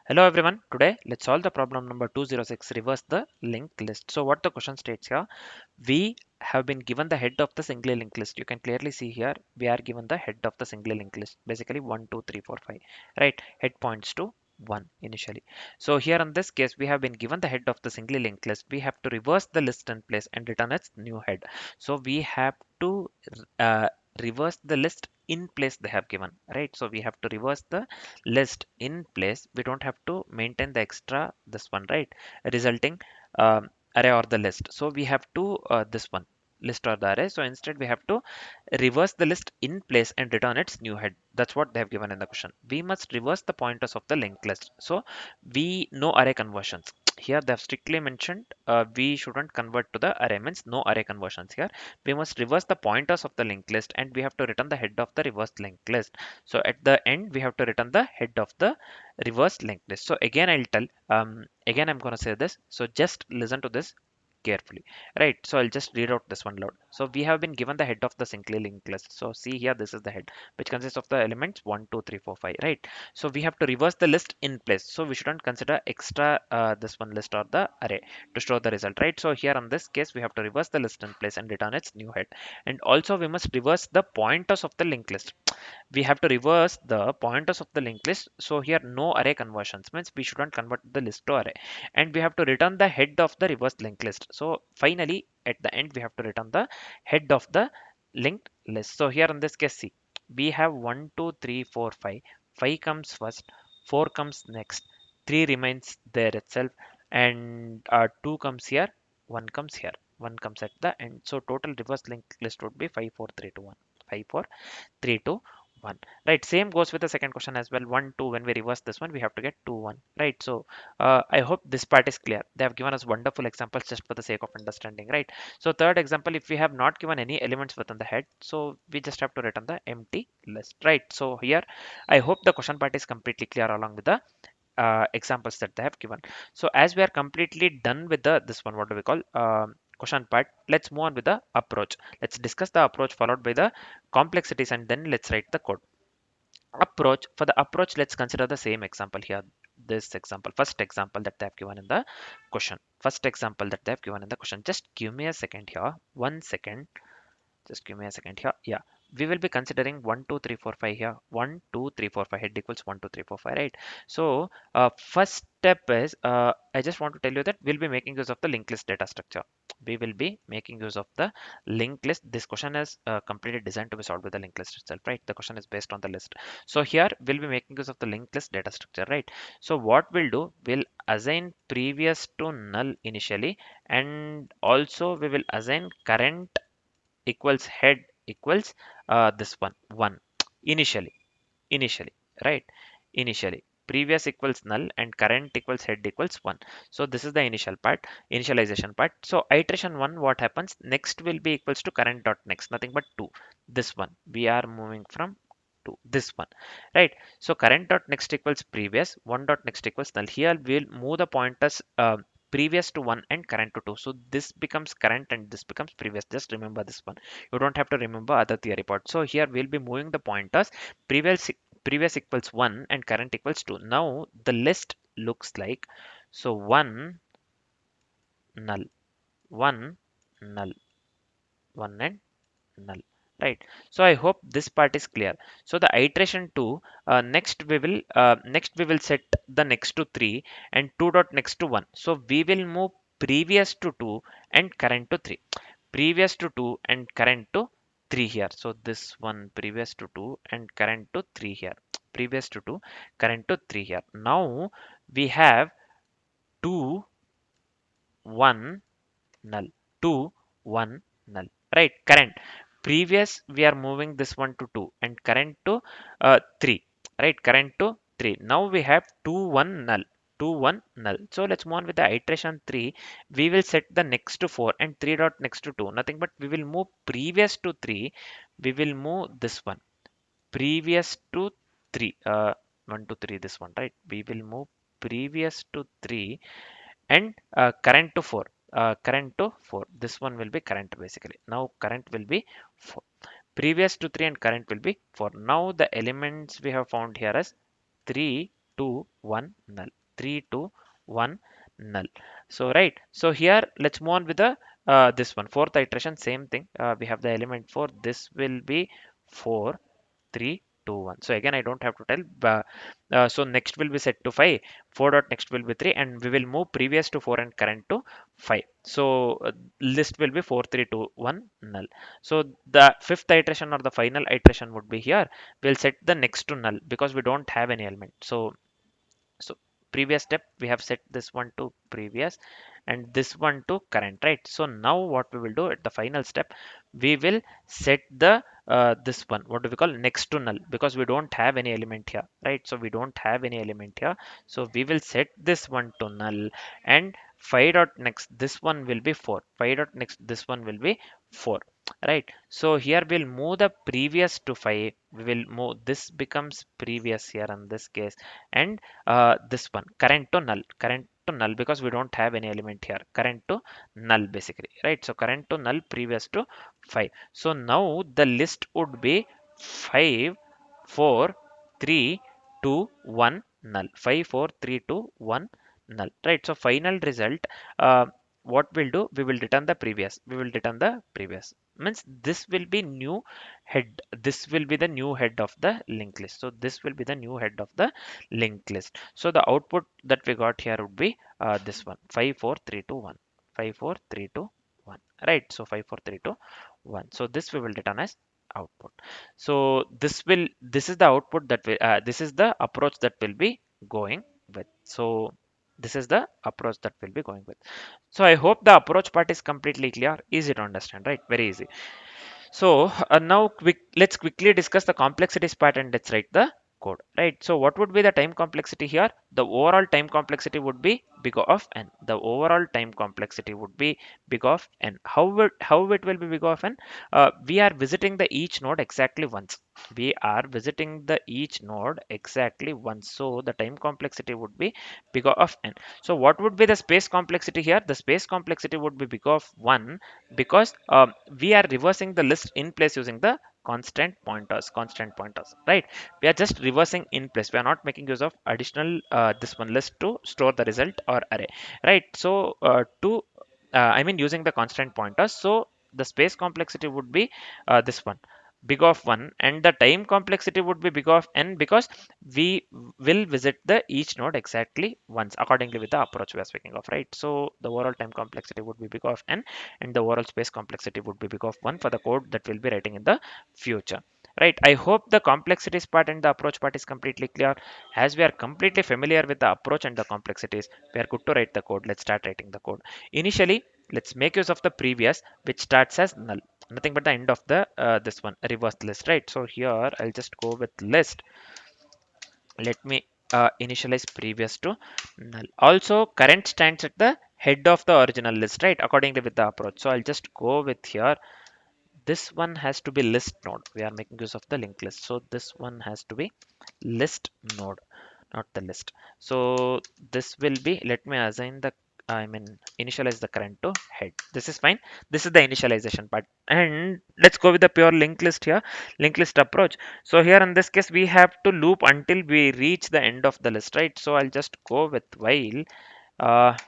Hello everyone, today let's solve the problem number 206, reverse the linked list. So what the question states here, we have been given the head of the singly linked list. You can clearly see here, we are given the head of the singly linked list, basically 1, 2, 3, 4, 5, right? Head points to 1 initially. So here in this case, we have been given the head of the singly linked list. We have to reverse the list in place and return its new head. So we have to uh, reverse the list in place they have given, right? So we have to reverse the list in place. We don't have to maintain the extra this one, right? Resulting array or the list. So we have to this one list or the array. So instead we have to reverse the list in place and return its new head. That's what they have given in the question. We must reverse the pointers of the linked list. So we know array conversions. Here they have strictly mentioned we shouldn't convert to the array, means no array conversions here. We must reverse the pointers of the linked list and we have to return the head of the reversed linked list. So at the end we have to return the head of the reversed linked list. So again I'll tell again I'm going to say this, so just listen to this carefully, right? So I'll just read out this one loud. So we have been given the head of the singly linked list. So see here, this is the head which consists of the elements 1, 2, 3, 4, 5, right? So we have to reverse the list in place. So we shouldn't consider extra this one list or the array to store the result, right? So here in this case we have to reverse the list in place and return its new head. And also we must reverse the pointers of the linked list. We have to reverse the pointers of the linked list. So here no array conversions, means we shouldn't convert the list to array, and we have to return the head of the reverse linked list. So finally at the end we have to return the head of the linked list. So here in this case, see, we have 1, 2, 3, 4, 5. 5 comes first, 4 comes next, 3 remains there itself, and 2 comes here, 1 comes here, 1 comes at the end. So total reverse linked list would be 5, 4, 3, 2, 1. 5, 4, 3, 2, 1, right? Same goes with the second question as well. 1, 2, when we reverse this one we have to get 2, 1, right? So I hope this part is clear. They have given us wonderful examples just for the sake of understanding, right? So third example, if we have not given any elements within the head, so we just have to return the empty list, right? So here I hope the question part is completely clear along with the examples that they have given. So as we are completely done with the this one, what do we call question part, let's move on with the approach. Let's discuss the approach followed by the complexities, and then let's write the code. Approach, for the approach let's consider the same example here. This example, first example that they have given in the question, first example that they have given in the question. Just give me a second here, 1 second. Just give me a second here. Yeah, we will be considering 1, 2, 3, 4, 5 here. 1, 2, 3, 4, 5 head equals 1, 2, 3, 4, 5, right? So first step is I just want to tell you that we'll be making use of the linked list data structure. We will be making use of the linked list. This question is completely designed to be solved with the linked list itself, right? The question is based on the list. So here we'll be making use of the linked list data structure, right? So what we'll do, we'll assign previous to null initially, and also we will assign current equals head equals this one initially, right? Initially previous equals null and current equals head equals 1. So this is the initial part, initialization part. So iteration 1, what happens next will be equals to current dot next, nothing but 2. This one we are moving from to this one, right? So current dot next equals previous, 1 dot next equals null. Here we'll move the pointers previous to 1 and current to 2. So this becomes current and this becomes previous. Just remember this one, you don't have to remember other theory part. So here we'll be moving the pointers previous equals 1 and current equals 2. Now the list looks like, so 1 null, 1 null, 1 and null, right? So I hope this part is clear. So the iteration 2, next we will set the next to 3 and 2 dot next to 1. So we will move previous to 2 and current to 3, previous to 2 and current to 3 here. So this one previous to 2 and current to 3 here, previous to 2 current to 3 here. Now we have 2 1 null, 2 1 null, right? Current previous we are moving this one to 2 and current to 3, right? Current to 3. Now we have 2 1 null, 2 1 null. So let's move on with the iteration 3. We will set the next to 4 and 3 dot next to 2, nothing but we will move previous to 3. We will move this one previous to 3, 1 to 3, this one, right? We will move previous to 3 and current to 4, current to 4. This one will be current basically. Now current will be 4, previous to 3 and current will be 4. Now the elements we have found here is 3 2 1 null, 3 2 1 null. So right, so here let's move on with the this one, fourth iteration, same thing. We have the element 4, this will be 4 3 2 1. So again I don't have to tell, so next will be set to 5, 4 dot next will be 3, and we will move previous to 4 and current to 5. So list will be 4 3 2 1 null. So the fifth iteration or the final iteration would be here, we'll set the next to null because we don't have any element. So previous step we have set this one to previous and this one to current, right? So now what we will do at the final step, we will set the this one, what do we call, next to null, because we don't have any element here, right? So we don't have any element here, so we will set this one to null, and 5 dot next this one will be 4, 5 dot next this one will be 4, right? So here we'll move the previous to 5, we will move this becomes previous here in this case, and this one current to null, current to null, because we don't have any element here, current to null basically, right? So current to null, previous to 5. So now the list would be 5 4 3 2 1 null, 5 4 3 2 1 null, right? So final result, what we'll do, we will return the previous, we will return the previous, means this will be new head, this will be the new head of the linked list. So this will be the new head of the linked list. So the output that we got here would be this one, 5 4 3 2 1, 5 4 3 2 1, right? So 5 4 3 2 1. So this we will return as output. So this is the output that we this is the approach that will be going with. So this is the approach that we'll be going with. So I hope the approach part is completely clear, easy to understand, right? Very easy. So now let's quickly discuss the complexities part and let's write the code, right? So what would be the time complexity here? The overall time complexity would be big of n. The overall time complexity would be big of n. How it will be big of n? We are visiting the each node exactly once. We are visiting the each node exactly once. So the time complexity would be big of n. So what would be the space complexity here? The space complexity would be big of 1, because we are reversing the list in place using the constant pointers, right? We are just reversing in place, we are not making use of additional this one list to store the result or array, right? So to I mean using the constant pointers, so the space complexity would be this one, big of 1, and the time complexity would be big of n, because we will visit the each node exactly once accordingly with the approach we are speaking of, right? So the overall time complexity would be big of n, and the overall space complexity would be big of 1 for the code that we'll be writing in the future, right? I hope the complexities part and the approach part is completely clear. As we are completely familiar with the approach and the complexities, we are good to write the code. Let's start writing the code. Initially, let's make use of the previous, which starts as null, nothing but the end of the this one reverse list, right? So here I'll just go with list. Let me initialize previous to null. Also current stands at the head of the original list, right, accordingly with the approach. So I'll just go with here, this one has to be list node, we are making use of the linked list, so this one has to be list node, not the list. So this will be, let me assign the I mean initialize the current to head. This is fine, this is the initialization part, and let's go with the pure linked list here, linked list approach. So here in this case we have to loop until we reach the end of the list, right? So I'll just go with while uh,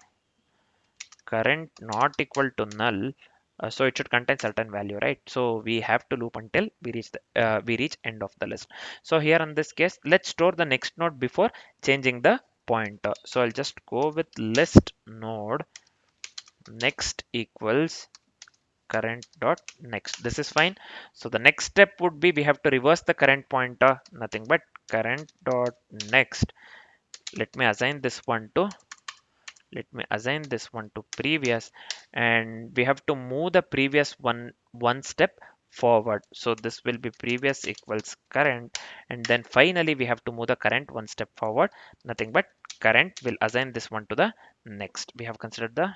current not equal to null, so it should contain certain value, right? So we have to loop until we reach end of the list. So here in this case let's store the next node before changing the pointer. So I'll just go with list node next equals current dot next. This is fine. So the next step would be we have to reverse the current pointer, nothing but current dot next. Let me assign this one to previous, and we have to move the previous one step forward. So this will be previous equals current, and then finally we have to move the current one step forward, nothing but current will assign this one to the next. We have considered the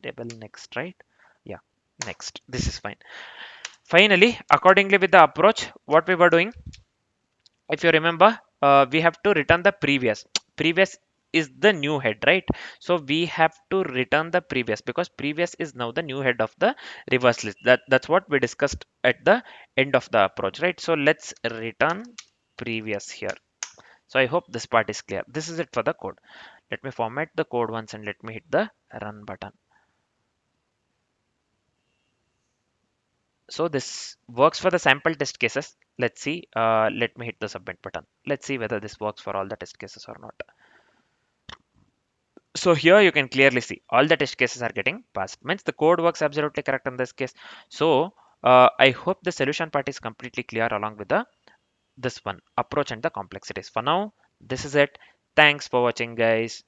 table next, right? Yeah, next. This is fine. Finally, accordingly with the approach what we were doing, if you remember, we have to return the previous is the new head, right? So we have to return the previous, because previous is now the new head of the reverse list. That's what we discussed at the end of the approach, right? So let's return previous here. So I hope this part is clear. This is it for the code. Let me format the code once and let me hit the run button. So this works for the sample test cases. Let's see. Let me hit the submit button. Let's see whether this works for all the test cases or not. So here you can clearly see all the test cases are getting passed. Means the code works absolutely correct in this case. So I hope the solution part is completely clear along with the this one approach and the complexities. For now, this is it. Thanks for watching, guys.